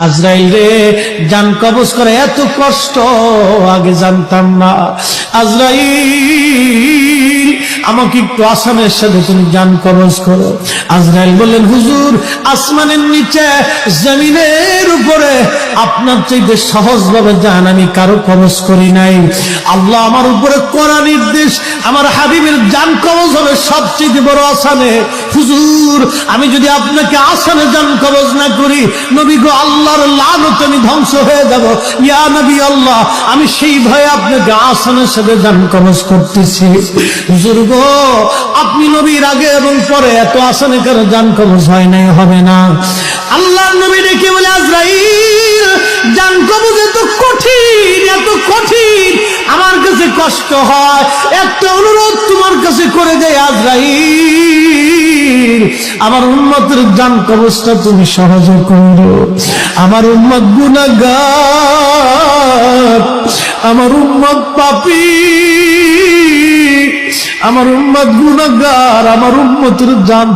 আজরাইল রে, জান কবজ করে এত কষ্ট আগে জানতাম না। আজরাইল, আমাকে একটু আসানের সাথে তুমি জান কবজ করো। আজরাইল বললেন, হুজুর, আসমানের নিচে জমিনের উপরে আপনার চাইতে সহজ ভাবে জান আমি কারো কবজ করি নাই। আল্লাহ আমার উপরে কড়া নির্দেশ, আমার হাবিবের জান কবজ হবে সবচেয়ে বড় আসানে। হুজুর, আমি যদি আপনাকে আসানে জান কবজ না করি, নবী গো, আল্লাহর লানত আমি ধ্বংস হয়ে যাব। ইয়া নবী আল্লাহ, আমি সেই ভয়ে আপনাকে আসানের সাথে জান কবজ করতেছি। হুজুর গো, আপনি নবীর আগে এবং পরে এত আসানে কারো জান কবজ হয় নাই, হবে না। আল্লাহর নবী ডেকে বলে, আজরাইল, জান কবজ এত কঠিন, এত কঠিন, আমার কাছে কষ্ট হয়। একটা অনুরোধ তোমার কাছে করে দেয় আজরাইল, আমার উম্মতের জান কবজটা তুমি সহজ করো। আমার উম্মত গুনাহগার, আমার উম্মত পাপী, আমার উম্মত গুনাহগার, আমার উম্মতের জান